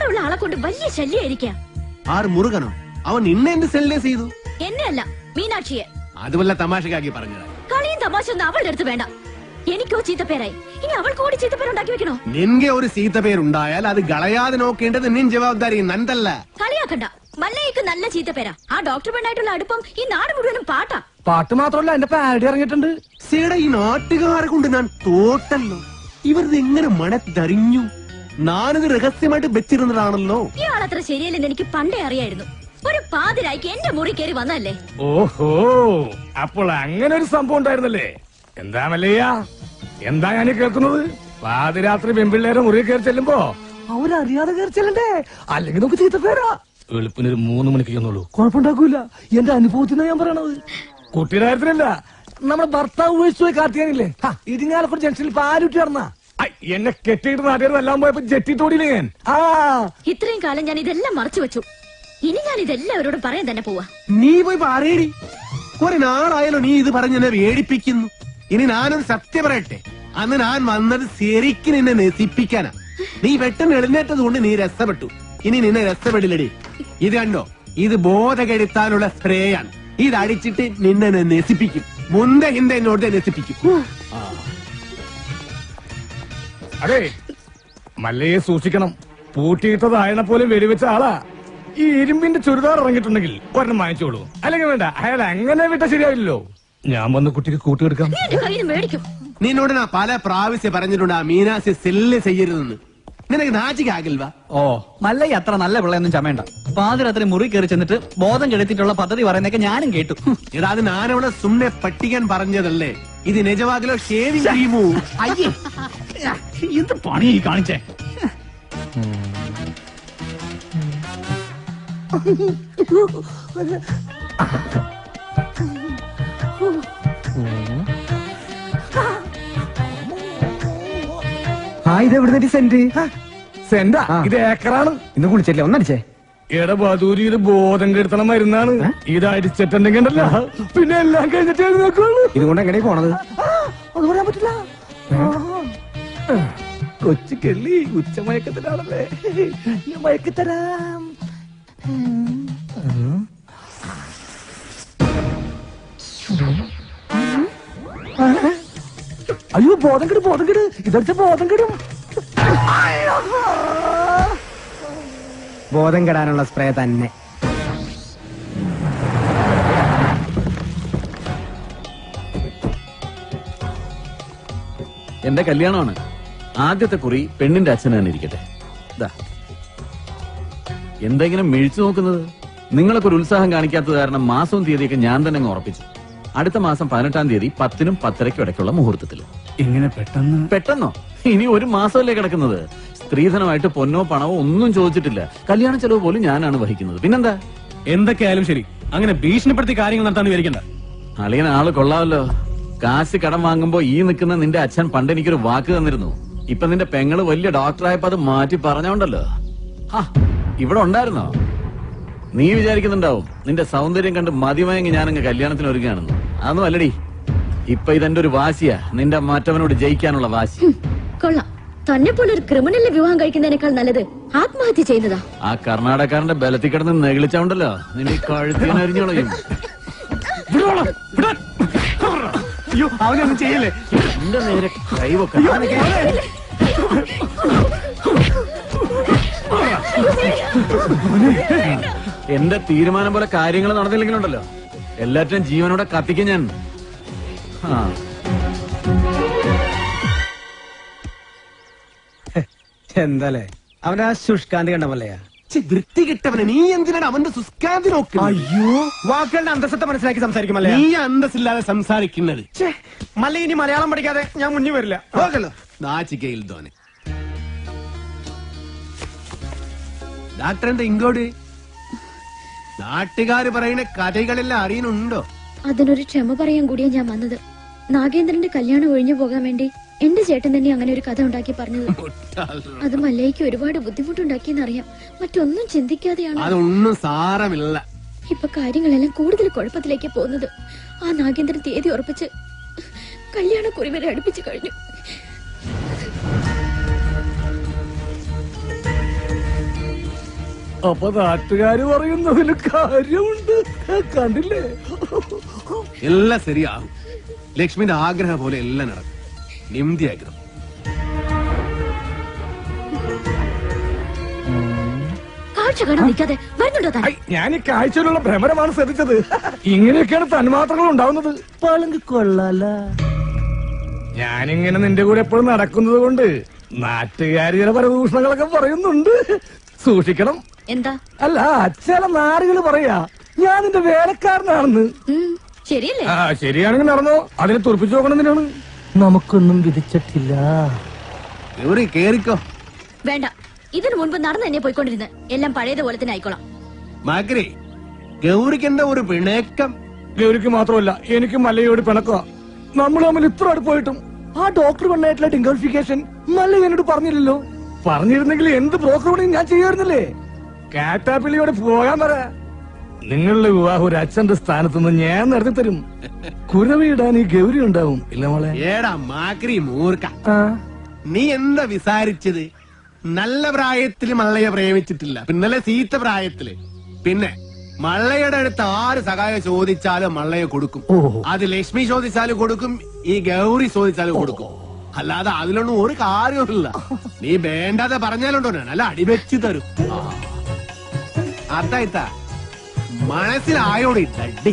ഉള്ള ആളെ കൊണ്ട് വലിയ ശല്യായിരിക്കാം. ആറ് മുറുകനോ? അവൻ നിന്നെ എന്ത് സെല്ലേ ചെയ്തു? എന്നെ അല്ല, മീനാക്ഷിയെ. അത് വല്ല തമാശക്കാക്കി പറഞ്ഞതാ. കളിയും തമാശ ഒന്നും അവളുടെ അടുത്ത് വേണ്ട. എനിക്കോ ചീത്തപ്പേരായി, ഇനി അവൾ കൂടി ചീത്തപ്പേരുണ്ടാക്കി വെക്കണോ? നിന്റെ ഒരു ചീത്തപ്പേരുണ്ടായാൽ അത് കളയാതെ നോക്കേണ്ടത് നിൻ ജവാബ്ദാരി നന്ദല്ല. കളിയാക്കണ്ട. മല്ലയ്ക്ക് നല്ല ചീത്തപ്പേരാ. ആ ഡോക്ടർ പെണ്ണായിട്ടുള്ള അടുപ്പം ഈ നാട് മുഴുവനും പാട്ടാ. പാട്ട് മാത്രമല്ല, എന്റെ പാരഡി ഇറങ്ങിയിട്ടുണ്ട്. സീടെ ഈ നാട്ടുകാരെ കൊണ്ട് ഞാൻ തോട്ടല്ലോ. ഇവരത് എങ്ങനെ മണത്തറിഞ്ഞു? ഞാനിത് രഹസ്യമായിട്ട് വെച്ചിരുന്നതാണല്ലോ. ഇയാളത്ര ശരിയല്ലെന്ന് എനിക്ക് പണ്ടേ അറിയായിരുന്നു. ഒരു പാതിരായിക്ക് എന്റെ മുറി കയറി വന്നല്ലേ. ഓഹോ, അപ്പോൾ അങ്ങനെ ഒരു സംഭവം ഉണ്ടായിരുന്നല്ലേ? എന്താ മല്ലയ്യ, എന്താ ഞാൻ കേൾക്കുന്നത്? പാതിരാത്രി പെൺപിള്ളേരെ മുറി കയറി ചെല്ലുമ്പോ അവരറിയാതെ കയറി ചെല്ലണ്ടേ? അല്ലെങ്കിൽ നമുക്ക് ചീത്തപ്പേരാ. വെളുപ്പിനൊരു 3 മണിക്ക് ചെന്നുള്ളൂ, കുഴപ്പമുണ്ടാക്കൂല. എന്റെ അനുഭവത്തിനാ ഞാൻ പറയണത്. കുട്ടിയുടെ കാര്യത്തിലല്ല, നമ്മുടെ ഭർത്താവ് ഉപയോഗിച്ചു കാർത്തികാനില്ലേ, ഇരിങ്ങാലക്കുട ജംഗ്ഷനിൽ പാലുറ്റി നടന്ന എന്നെ കെട്ടിയിട്ട് നാട്ടുകാരെല്ലാം പോയപ്പോ ജെറ്റി തോടിയില്ലേ ഞാൻ. ഇത്രയും കാലം ഞാൻ ഇതെല്ലാം മറച്ചു വെച്ചു. ഇനി ഞാൻ ഇതെല്ലാവരോടും പറയാൻ തന്നെ പോവാ. നീ പോയി പറയടി. കുറെ നാളായാലോ നീ ഇത് പറഞ്ഞെന്നെ വേടിപ്പിക്കുന്നു. ഇനി ഞാനൊരു സത്യം പറയട്ടെ. അന്ന് ഞാൻ വന്നത് ശരിക്കും നിന്നെ നശിപ്പിക്കാനാ. നീ പെട്ടെന്ന് എഴുന്നേറ്റത് കൊണ്ട് നീ രസപ്പെട്ടു. ഇനി നിന്നെ രസപ്പെടില്ലടി. ഇത് കണ്ടോ, ഇത് ബോധകെടുത്താനുള്ള സ്പ്രേയാണ്. ഇത് അടിച്ചിട്ട് നിന്നെ നശിപ്പിക്കും. മുന്തെ ഹിന്ദ എന്നോട് നശിപ്പിക്കും. അതെ, മല്ലയെ സൂക്ഷിക്കണം. പൂട്ടിയിട്ടതായണ പോലെ വെടിവെച്ച ആളാ. ഈ ഇരുമ്പിന്റെ ചുരിദാർ ഇറങ്ങിയിട്ടുണ്ടെങ്കിൽ ഒരെണ്ണം വാങ്ങിച്ചോളൂ. അല്ലെങ്കിൽ വേണ്ട, അയാൾ അങ്ങനെ വിട്ട ശരിയാവില്ലല്ലോ. ഞാൻ വന്ന് കുട്ടിക്ക് കൂട്ടുകെടുക്കാം. നിന്നോട് ഞാൻ പല പ്രാവശ്യം പറഞ്ഞിട്ടുണ്ട് ആ മീനാസി സെല്ല് ചെയ്യരുതെന്ന്. നിനക്ക് നാച്ചിക്കാകിൽവാ? ഓ, മല്ലയ്യ അത്ര നല്ല പിള്ളയൊന്നും ചമയണ്ട. പാതിരാത്രി മുറി കയറി ചെന്നിട്ട് ബോധം കെടുത്തിട്ടുള്ള പദ്ധതി പറയുന്നൊക്കെ ഞാനും കേട്ടു. എടാ, അത് ഞാനവിടെ സുമ്നെ പട്ടിക്കാൻ പറഞ്ഞതല്ലേ. ഇത് നിജവാകിലോ ഷേവിംഗ് ക്രീമോ? അയ്യേ, എന്ത് പണി കാണിച്ചേ. ഇതെവിടുന്ന സെന്റ്? സെന്റാ? ഇത് ഏക്കറാണ്. ഇന്ന് കുളിച്ചില്ലേ? ഒന്നടിച്ചേ. എടബാദൂരിയില് ബോധം കെടുത്തണം മരുന്നാണ്. ഇത് അടിച്ചിട്ടുണ്ടെങ്കിൽ ഉണ്ടല്ലോ, പിന്നെ എല്ലാം കഴിഞ്ഞിട്ട് എഴുന്നേക്കുള്ളൂ. ഇതുകൊണ്ട് എങ്ങനെ പോണത്? അത് പറയാൻ പറ്റില്ല. കൊച്ചു കെള്ളി ഉച്ചമയക്കത്തിലാണല്ലേ, ഞാൻ മയക്കത്തരാം. അയ്യോ, ബോധം കെടും, ബോധം കെട്. ഇതടിച്ച ബോധം കെടും. ബോധം കെടാനുള്ള സ്പ്രേ തന്നെ. എന്റെ കല്യാണമാണ്. ആദ്യത്തെ കുറി പെണ്ണിന്റെ അച്ഛൻ തന്നെ ഇരിക്കട്ടെ. എന്തെങ്കിലും മിഴിച്ചു നോക്കുന്നത്? നിങ്ങളൊക്കെ ഒരു ഉത്സാഹം കാണിക്കാത്തത് കാരണം മാസവും തീയതിയൊക്കെ ഞാൻ തന്നെ അങ്ങ് ഉറപ്പിച്ചു. അടുത്ത മാസം 18-ാം തീയതി 10-നും 10:30-ക്കും ഇടയ്ക്കുള്ള മുഹൂർത്തത്തിൽ. ഇങ്ങനെ പെട്ടെന്നോ? ഇനി ഒരു മാസമല്ലേ കിടക്കുന്നത്. സ്ത്രീധനമായിട്ട് പൊന്നോ പണമോ ഒന്നും ചോദിച്ചിട്ടില്ല. കല്യാണ ചെലവ് പോലും ഞാനാണ് വഹിക്കുന്നത്. പിന്നെന്താ? എന്തൊക്കെയായാലും ശരി, അങ്ങനെ ഭീഷണിപ്പെടുത്തി കാര്യങ്ങൾ നടത്താൻ വിചാരിക്കണ്ട. അളിയൻ ആള് കൊള്ളാമല്ലോ. കാശ് കടം വാങ്ങുമ്പോ ഈ നിൽക്കുന്ന നിന്റെ അച്ഛൻ പണ്ട് എനിക്കൊരു വാക്ക് തന്നിരുന്നു. ഇപ്പൊ നിന്റെ പെങ്ങള് വലിയ ഡോക്ടറായപ്പോ അത് മാറ്റി പറഞ്ഞോണ്ടല്ലോ. ഇവിടെ ഉണ്ടായിരുന്നോ? നീ വിചാരിക്കുന്നുണ്ടാവും നിന്റെ സൗന്ദര്യം കണ്ട് മതിമയങ്ങി ഞാനങ്ങ് കല്യാണത്തിന് ഒരുങ്ങാണെന്ന്. അതൊന്നും അല്ലടി. ഇപ്പൊ ഇതെന്റെ ഒരു വാശിയാ, നിന്റെ മറ്റവനോട് ജയിക്കാനുള്ള വാശി. കൊള്ളാം. തന്നെ പോലെ ഒരു ക്രിമിനലിനെ വിവാഹം കഴിക്കുന്നതിനേക്കാൾ നല്ലത് ആത്മഹത്യ ചെയ്യുന്നതാ. ആ കർണാടകക്കാരന്റെ ബലത്തിൽ കിടന്ന് നെകിളിച്ചോണ്ടല്ലോ നിന്റെ കഴുത്തിനരിഞ്ഞോളയും. അയ്യോ, അവനൊന്നും ചെയ്യല്ലേ. എന്റെ നേരെ കൈവക്ക. എന്റെ തീരുമാനം പോലെ കാര്യങ്ങൾ നടന്നില്ലെങ്കിലുണ്ടല്ലോ, എല്ലാറ്റിനും ജീവനോടെ കത്തിക്കും ഞാൻ. എന്താലേ അവനാ ശുഷ്കാന്തി കണ്ട മല്ലയാ. വൃത്തി കിട്ടവനെ നീ എന്തിനാണ് അവന്റെ സുസ്കാന്തി നോക്കുന്നത്? അയ്യോ, വാക്കുകളുടെ അന്തസ്സത്തെ മനസ്സിലാക്കി സംസാരിക്കുമല്ലേ. നീ അന്തസ്സില്ലാതെ സംസാരിക്കുന്നത്. മല്ല ഇനി മലയാളം പഠിക്കാതെ ഞാൻ മുന്നിൽ വരില്ല. നാച്ചിക്കയിൽ തോനെ ഡാക്ടർ എന്താ ഇങ്ങോട്ട്? നാട്ടുകാര് പറയുന്ന കഥകളെല്ലാം അറിയുന്നുണ്ടോ? അതിനൊരു ക്ഷമ പറയാൻ കൂടിയാ ഞാൻ വന്നത്. നാഗേന്ദ്രന്റെ കല്യാണം ഒഴിഞ്ഞു പോകാൻ വേണ്ടി എന്റെ ചേട്ടൻ തന്നെ അങ്ങനെ ഒരു കഥ ഉണ്ടാക്കി പറഞ്ഞത്. അത് മല്ലയ്ക്ക് ഒരുപാട് ബുദ്ധിമുട്ടുണ്ടാക്കിയെന്നറിയാം. മറ്റൊന്നും ചിന്തിക്കാതെയാണ്. അതൊന്നും സാരമില്ല. ഇപ്പൊ കാര്യങ്ങളെല്ലാം കൂടുതൽ കുഴപ്പത്തിലേക്ക് പോകുന്നത്. ആ നാഗേന്ദ്രൻ തീയതി ഉറപ്പിച്ച് കല്യാണക്കുറി വരെ അടുപ്പിച്ചു കഴിഞ്ഞു. അപ്പൊ നാട്ടുകാര് പറയുന്നതിന് കാര്യമുണ്ട്. കണ്ടില്ലേ? എല്ലാം ശരിയാകും. ലക്ഷ്മിന്റെ ആഗ്രഹം പോലെ എല്ലാം നടക്കും. നിമ്മതിയാഗ്രഹം. കാഴ്ച കാണാൻ നിൽക്കാതെ വരുന്നുണ്ടോ താൻ? ഞാൻ ഈ കാഴ്ചയിലുള്ള ഭ്രമരമാണ് ശ്രദ്ധിച്ചത്. ഇങ്ങനെയൊക്കെയാണ് തന്മാത്രകൾ ഉണ്ടാവുന്നത്. പളുങ്ക് കൊള്ളാല. ഞാനിങ്ങനെ നിന്റെ കൂടെ എപ്പോഴും നടക്കുന്നത് കൊണ്ട് നാട്ടുകാര് ചില പരദൂഷണങ്ങളൊക്കെ പറയുന്നുണ്ട്. സൂക്ഷിക്കണം. എന്താ? അല്ല, ചില നാടുകൾ പറയാ ഞാൻ നിന്റെ വേലക്കാരനാണെന്ന്. ശരിയല്ലേ? ശരിയാണെങ്കിൽ നടന്നോ. അതിനെ തുറപ്പിച്ചു നോക്കണമെന്നാണ്. നമുക്കൊന്നും വിധിച്ചിട്ടില്ല. കേറിക്കോ. വേണ്ട, ഇതിനു മുൻപ് നടന്നു തന്നെ പോയിക്കൊണ്ടിരുന്നത്. എല്ലാം പഴയതുപോലെ തന്നെ ആയിക്കോളാം. മാക്രി, ഗൗരിക്ക് എന്താ ഒരു പിണക്കം? ഗൗരിക്ക് മാത്രമല്ല, എനിക്ക് മല്ലയോട് പിണക്കുക. നമ്മൾ തമ്മിൽ ഇത്ര അടുപ്പായിട്ടും ആ ഡോക്ടർ കൊണ്ടായിട്ടുള്ള ഡിംഗോഫിക്കേഷൻ മല്ല എന്നോട് പറഞ്ഞില്ലല്ലോ. പറഞ്ഞിരുന്നെങ്കിൽ എന്ത് ബ്രോക്കർ പണിയും ഞാൻ ചെയ്യാറുന്നില്ലേ. കാറ്റാപ്പിള്ളിയോട് പോകാൻ പറ. നിങ്ങളുടെ വിവാഹം ഒരു അച്ഛന്റെ സ്ഥാനത്തുനിന്ന് ഞാൻ നടത്തി തരും. കുരവിടാൻ ഈ ഗൗരി ഉണ്ടാവും. ഇല്ല മോളെ? ഏടാ മാക്രി മൂർക്ക, നീ എന്താ വിസാരിച്ചത്? നല്ല പ്രായത്തില് മള്ളയെ പ്രേമിച്ചിട്ടില്ല, പിന്നല്ലേ സീത്ത പ്രായത്തില്. പിന്നെ മള്ളയുടെ അടുത്ത് ആര് സഹായം ചോദിച്ചാലും മള്ളയെ കൊടുക്കും. അത് ലക്ഷ്മി ചോദിച്ചാലും കൊടുക്കും, ഈ ഗൗരി ചോദിച്ചാലും കൊടുക്കും. അല്ലാതെ അതിലൊന്നും ഒരു കാര്യമില്ല. നീ വേണ്ടാതെ പറഞ്ഞാലുണ്ടോ നല്ല അടിവെച്ചു തരും. അതായിത്ത മനസ്സിലായോടി ഡഡി.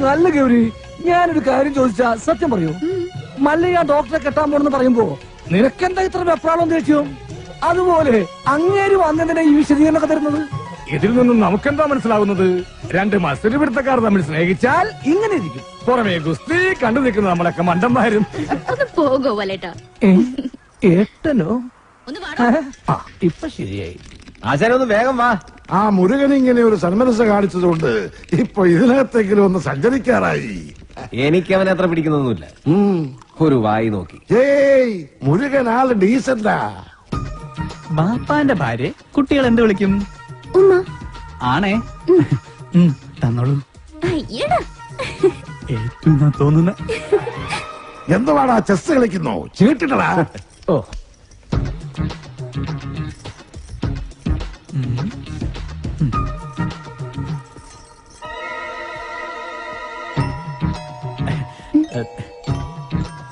നല്ല ഗൗരി, ഞാനൊരു കാര്യം ചോദിച്ചാ സത്യം പറയൂ. മല്ലയ്യ ഡോക്ടറെ കെട്ടാൻ പോണെന്ന് പറയുമ്പോ നിനക്കെന്താ ഇത്ര വെപ്രാളം തേച്ചു? അതുപോലെ അങ്ങേര് വന്നതിനെ ഈ വിശദീകരണമൊക്കെ തരുന്നത്. ഇതിൽ നിന്നും നമുക്കെന്താ മനസ്സിലാവുന്നത്? രണ്ട് മത്സര പിടുത്തക്കാർ തമ്മിൽ സ്നേഹിച്ചാൽ ഇങ്ങനെ ഇരിക്കും. പുറമേ ഗുസ്തി കണ്ടു നിൽക്കുന്ന നമ്മളൊക്കെ മണ്ടന്മാരും. ഒന്ന് പോകോ വലേട്ടാ. ഏട്ടനോ? ഇപ്പൊ ശരിയായി. ആശാനൊന്ന് വേഗം വാ. ആ മുരുകൻ ഇങ്ങനെ ഒരു സന്മനസ് കാണിച്ചതുകൊണ്ട് ഇപ്പൊ ഇതിനകത്തെങ്കിലും ഒന്ന് സഞ്ചരിക്കാറായി. എനിക്ക് അവനെ അത്ര പിടിക്കുന്നൊന്നുമില്ല. ഒരു വായി നോക്കി. ഏയ്, മുരുകൻ ആള് ഡീസന്റാ. ബാപ്പാന്റെ ഭാര്യ കുട്ടികൾ എന്ത് വിളിക്കും? ഉമ്മ. ആണേ. തന്നോളൂ. അയ്യടാ. ഏറ്റവും തോന്നുന്ന എന്തുവാടാ ചെസ് കളിക്കുന്നു? ചീട്ടിട്ടടാ. ഓ,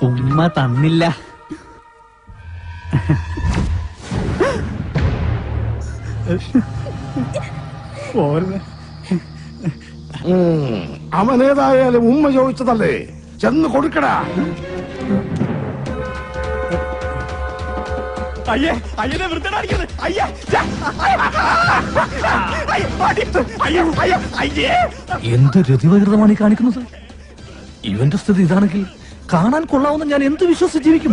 ഉമ്മ തന്നില്ല. അവനേതായാലും ഉമ്മ ചോദിച്ചതല്ലേ, ചെന്ന് കൊടുക്കടാ. അയ്യേ, അയ്യനെ വൃത്തിടാടിക്കുന്നത്. അയ്യേ, എന്ത് രതിവകൃതമാണ് ഈ കാണിക്കുന്നത്? ഇവന്റെ സ്ഥിതി ഇതാണെങ്കിൽ കാണാൻ കൊള്ളാവുന്ന ഞാൻ എന്ത് വിശ്വസിച്ച് ജീവിക്കും?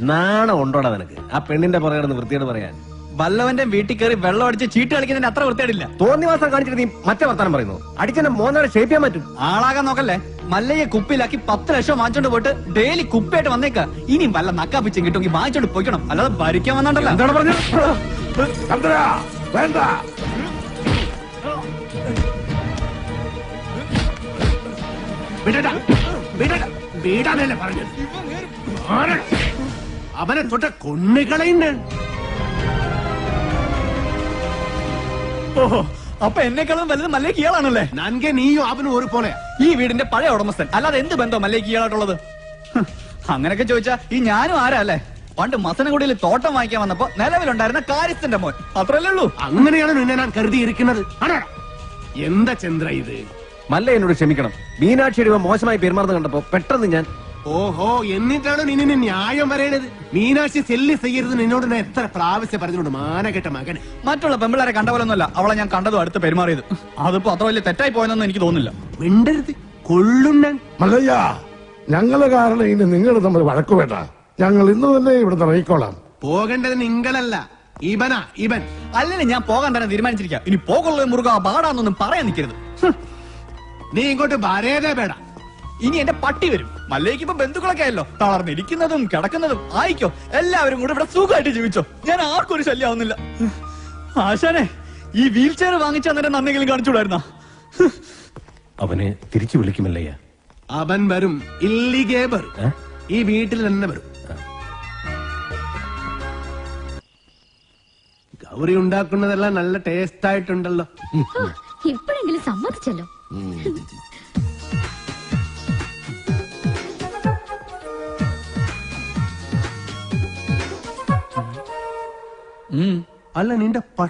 നാണം ഉണ്ടോടാ നിനക്ക്? ആ പെണ്ണിന്റെ പുറകെ വൃത്തിയോട് പറയാൻ. വല്ലവന്റെ വീട്ടിൽ കയറി വെള്ളം അടിച്ച് ചീട്ട് കളിക്കുന്നതിന് അത്ര വൃത്തിയാടില്ല. തോന്നിവാസം കാണിച്ചിട്ട് നീ മറ്റേ വർത്താനം പറയുന്നു. അടിച്ചെന്നെ മോനാടെ ഷേപ്പ് ചെയ്യാൻ പറ്റും. ആളാകാൻ നോക്കല്ലേ. മല്ലയെ കുപ്പിയിലാക്കി 10 ലക്ഷം വാങ്ങിച്ചോണ്ട് പോയിട്ട് ഡെയിലി കുപ്പിയായിട്ട് വന്നേക്ക. ഇനിയും വല്ല നക്കാപ്പിച്ചും കിട്ടുമെങ്കിൽ വാങ്ങിച്ചോണ്ട് പോയിക്കണം. അല്ലാതെ ഭരിക്കാൻ വന്നോണ്ടല്ലോ. എന്താണ് പറഞ്ഞത്? ചന്ദ്ര, വേണ്ട. വീടാനല്ലേ പറഞ്ഞത്? അവനെ തൊട്ട കൊണ്ണുകളയുണ്ട്. ഓഹോ, അപ്പൊ എന്നെക്കാളും വലുത് മല്ലേക്ക് ഇയാളാണല്ലേ? നൻകെ നീയും അവനും ഒരു പോലെ. ഈ വീടിന്റെ പഴയ ഉടമസ്ഥൻ. അല്ലാതെ എന്ത് ബന്ധം മല്ലേക്ക് ഇയാളായിട്ടുള്ളത്? അങ്ങനെയൊക്കെ ചോദിച്ചാ ഈ ഞാനും ആരാ അല്ലേ? പണ്ട് മസനഗുഡിയിൽ തോട്ടം വാങ്ങിക്കാൻ വന്നപ്പോ നിലവിലുണ്ടായിരുന്ന കാര്യസ്ഥന്റെ മോൻ. അത്രല്ലേ ഉള്ളൂ. അങ്ങനെയാണ് നിന്നെ ഞാൻ കരുതിയിരിക്കുന്നത്. എന്താ ചന്ദ്ര ഇത്? മല്ല എന്നോട് ക്ഷമിക്കണം. മീനാക്ഷിയുടെ മോശമായി പെരുമാറുന്ന കണ്ടപ്പോ പെട്ടെന്ന് ഞാൻ. ഓഹോ, എന്നിട്ടാണ് നിന്നെ ന്യായം പറയണത്? മീനാക്ഷി സെല്ലി ചെയ്യരുത് നിന്നോട് ഞാൻ എത്ര പ്രാവശ്യം പറഞ്ഞോണ്ട് മാനകെട്ട മകൻ. മറ്റുള്ള പെമ്പിളാരെ കണ്ട പോലൊന്നുമല്ല അവളെ ഞാൻ കണ്ടതും അടുത്ത് പെരുമാറിയത്. അതിപ്പോ അത്ര വലിയ തെറ്റായി പോയെന്നൊന്നും എനിക്ക് തോന്നുന്നില്ല. മിണ്ടരുത്, കൊള്ളുണ്ണൻ. മല്ലയ്യ, ഞങ്ങള് കാരണം ഇനി നിങ്ങൾ തമ്മിൽ വഴക്കു വേണ്ട. ഞങ്ങൾ ഇന്ന് തന്നെ ഇവിടെ ഇറങ്ങിക്കോളാം. പോകേണ്ടത് നിങ്ങളല്ല, ഇവനാ. ഇവൻ അല്ലെങ്കിൽ ഞാൻ പോകാൻ തന്നെ തീരുമാനിച്ചിരിക്കാം. ഇനി പോകുള്ള മുറുക പാടാന്നൊന്നും പറയാൻ നിൽക്കരുത്. നീ ഇങ്ങോട്ട് വരേതേ വേട. ഇനി എന്റെ പട്ടി വരും. മല്ലേക്ക് ഇപ്പൊ ബന്ധുക്കളൊക്കെ ആയല്ലോ. തളർന്നിരിക്കുന്നതും കിടക്കുന്നതും ആയിക്കോ. എല്ലാവരും കൂടെ ഇവിടെ സുഖമായിട്ട് ജീവിച്ചോ. ഞാൻ ആർക്കും ഒരു ശല്യമാവുന്നില്ല. ആശാനെ, ഈ വീൽ ചെയർ വാങ്ങിച്ച അന്നേരം നന്നെങ്കിലും കാണിച്ചുകൂടായിരുന്ന? അവനെ തിരിച്ചു വിളിക്കുമല്ലയ്യ. അവൻ വരും, ഇല്ലിഗേ വരും. ഈ വീട്ടിൽ തന്നെ വരും. ഗൗരി ഉണ്ടാക്കുന്നതെല്ലാം നല്ല ടേസ്റ്റ് ആയിട്ടുണ്ടല്ലോ. ഇപ്പോഴെങ്കിലും സമ്മതിച്ചല്ലോ. അല്ല, നിന്റെ